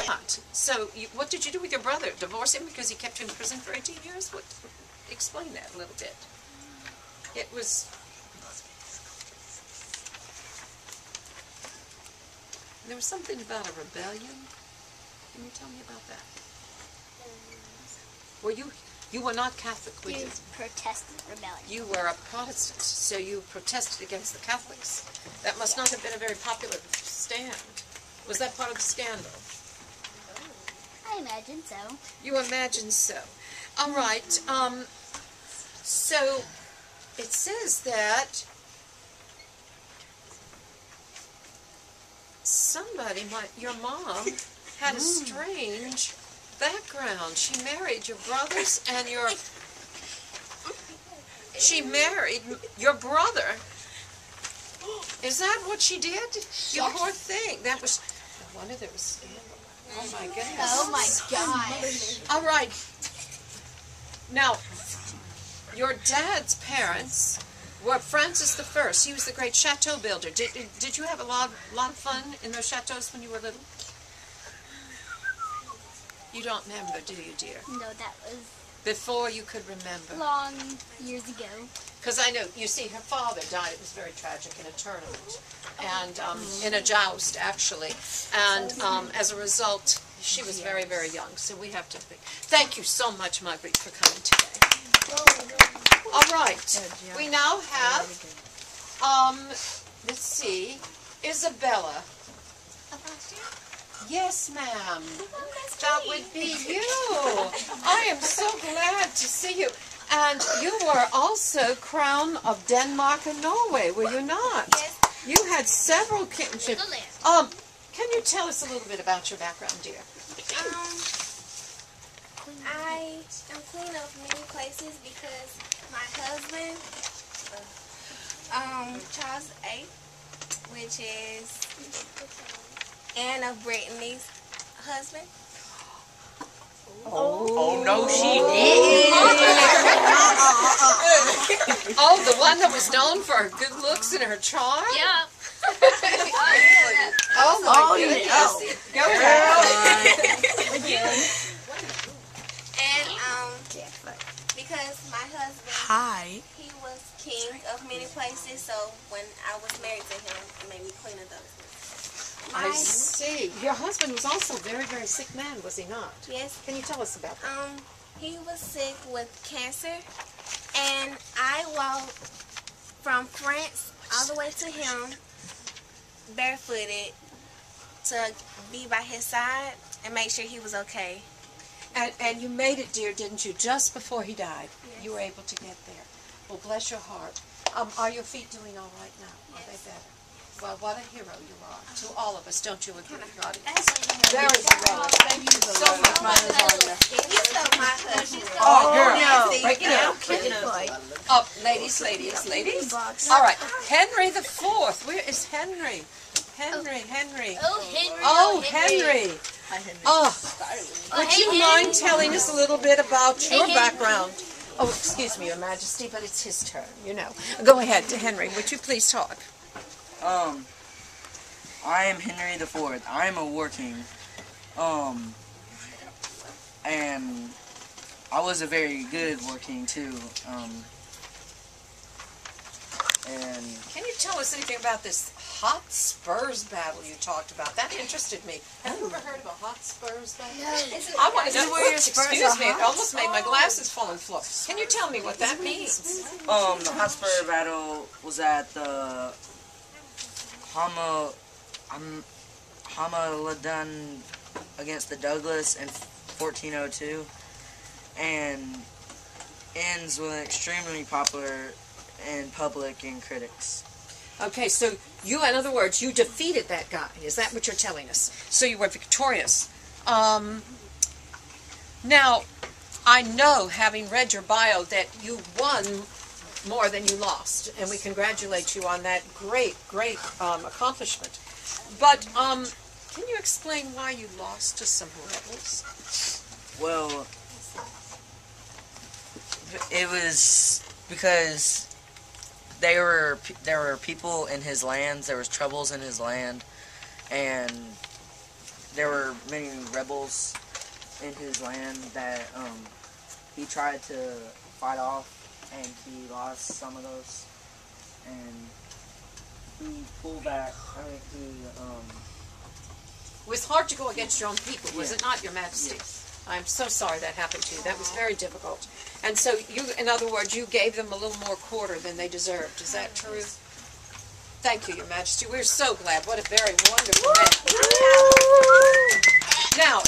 Not. So, what did you do with your brother? Divorce him because he kept you in prison for 18 years? What? Explain that a little bit. It was... There was something about a rebellion. Can you tell me about that? Were you were not Catholic, were you? Protestant rebellion. You were a Protestant, so you protested against the Catholics. That must not have been a very popular stand. Was that part of the scandal? I imagine so. You imagine so. All right. So it says that your mom had a strange background. She married your brothers and she married your brother. Is that what she did? You poor thing. That was, no wonder there was scandal. Oh my goodness. Oh my gosh. All right. Now, your dad's parents were Francis I. He was the great chateau builder. Did you have a lot of fun in those chateaus when you were little? You don't remember, do you, dear? No, that was before you could remember. long years ago. Because I know, you see, her father died. It was very tragic in a tournament, and in a joust, actually. And as a result, she was very, very young. So we have to think. Thank you so much, Marguerite, for coming today. All right. We now have, let's see, Isabella. Yes, ma'am. That would be you. I am so glad to see you. And you were also Crown of Denmark and Norway, were you not? Yes. You had several kingships. Can you tell us a little bit about your background, dear? I am queen of many places because my husband, Charles VIII, which is Anne of Brittany's husband. Oh no, she didn't. Oh, the one that was known for her good looks and her charm? Yeah. Oh my goodness. Go And because my husband, he was king of many places, so when I was married to him, it made me queen of those. I see. Your husband was also a very, very sick man, was he not? Yes. Can you tell us about that? He was sick with cancer, and I walked from France all the way to him, barefooted, to be by his side and make sure he was okay. And you made it, dear, didn't you? Just before he died, Yes. you were able to get there. Well, bless your heart. Are your feet doing all right now? Are they better? Well, what a hero you are to all of us, don't you agree, God? Very well. Thank you so much. You stole my husband. Oh, no. Break it up. Up, ladies. All right, Henry the Fourth. Where is Henry? Henry. Oh, Henry. Oh, Henry. Would you mind telling us a little bit about your background? Oh, excuse me, Your Majesty, but it's his turn, you know. Go ahead, Henry. Would you please talk? I am Henry the Fourth. I am a war king. And I was a very good war king too. And Can you tell us anything about this hot spurs battle you talked about? That interested me. Have you ever heard of a hot spurs battle? No. I want to know where your spurs excuse me, are it almost made my glasses fall on the floor. Can you tell me what that means? the Hotspur battle was at the Hamaladun against the Douglas in 1402, and ends with an extremely popular in public and critics. Okay, so you, in other words, you defeated that guy. Is that what you're telling us? So you were victorious. Now, I know, having read your bio, that you won more than you lost, and we congratulate you on that great accomplishment. But can you explain why you lost to some rebels? Well, it was because there were people in his lands. There was troubles in his land, and there were many rebels in his land that he tried to fight off, and he lost some of those, and he pulled back. It was hard to go against your own people, was Yeah. it not, Your Majesty? Yes. I'm so sorry that happened to you. That was very difficult. And so you, in other words, you gave them a little more quarter than they deserved. Is that true? Thank you, Your Majesty. We're so glad. What a very wonderful man. Now,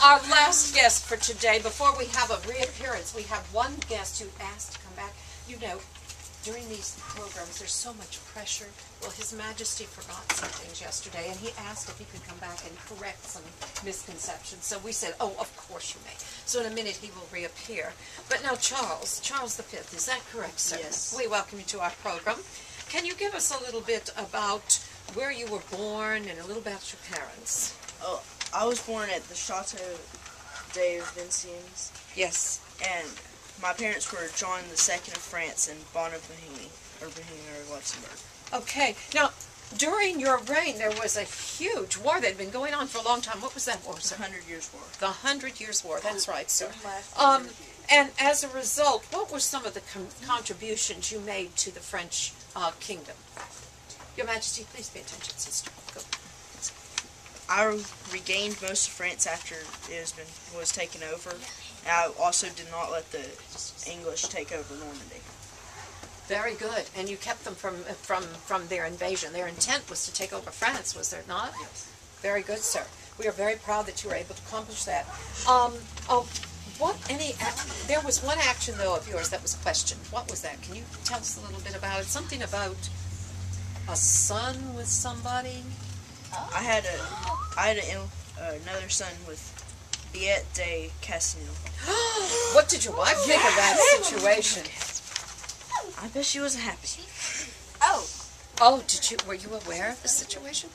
our last guest for today, before we have a reappearance, we have one guest who asked to come back. You know, during these programs, there's so much pressure. Well, His Majesty forgot some things yesterday, and he asked if he could come back and correct some misconceptions. So we said, oh, of course you may. So in a minute, he will reappear. But now, Charles V, is that correct, sir? Yes. We welcome you to our program. Can you give us a little bit about where you were born and a little about your parents? Oh, I was born at the Chateau des Vinciens, Yes. and my parents were John II of France and Bonne of Bohemia, or Luxembourg. Okay. Now, during your reign, there was a huge war that had been going on for a long time. What was that war, It's sir? 100 Years' War. The 100 Years' War. That's right, sir. Um, And as a result, what were some of the contributions you made to the French kingdom? Your Majesty, please pay attention, sister. Go. I regained most of France after it was taken over. And I also did not let the English take over Normandy. Very good. And you kept them from their invasion. Their intent was to take over France, was there not? Yes. Very good, sir. We are very proud that you were able to accomplish that. There was one action, though, of yours that was questioned. What was that? Can you tell us a little bit about it? Something about a son with somebody? I had another son with Biette de Castelnau. What did your wife think of that situation? I bet she wasn't happy. Oh, were you aware of the situation?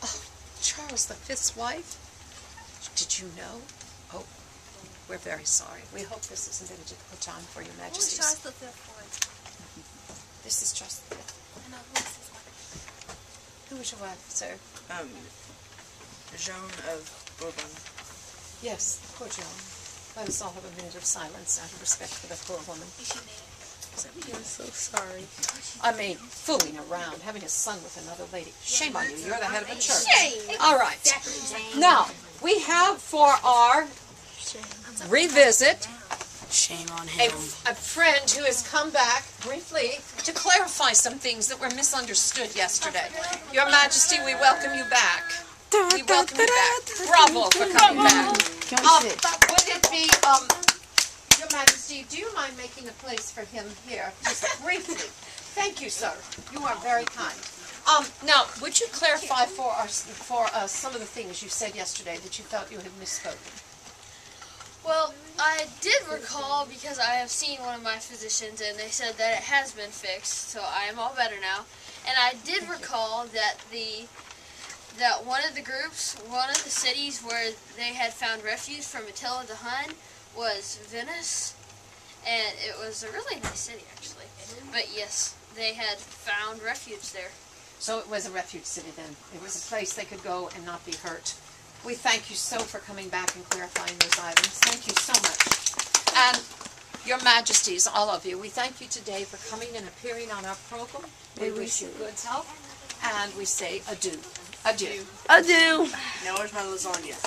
Oh, Charles V's wife? Did you know? Oh, we're very sorry. We hope this isn't a difficult time for your Who's Majesties. Charles the Fifth one? This is Charles V. I know, who's his wife? Who was your wife, sir? Joan of Bourbon. Yes, poor Joan. Let us all have a minute of silence out of respect for the poor woman. I'm so sorry. I mean, fooling around, having a son with another lady. Shame on you. You're the head of a church. Shame. All right. Now, we have for our revisit Shame on a him. friend who has come back briefly to clarify some things that were misunderstood yesterday. Your Majesty, we welcome you back. We welcome you back. Bravo for coming back. Would it be, Your Majesty, do you mind making a place for him here, just briefly? Thank you, sir. You are very kind. Now, would you clarify for us some of the things you said yesterday that you felt you had misspoken? Well, I did recall because I have seen one of my physicians and they said that it has been fixed, so I am all better now. And I did recall that one of the groups, one of the cities where they had found refuge from Attila the Hun was Venice, and it was a really nice city actually. But yes, they had found refuge there. So it was a refuge city then. It was a place they could go and not be hurt. We thank you so for coming back and clarifying those items. Thank you so much. And Your Majesties, all of you, we thank you today for coming and appearing on our program. We wish you good health, and we say adieu. Adieu. Adieu. Now where's my lasagna?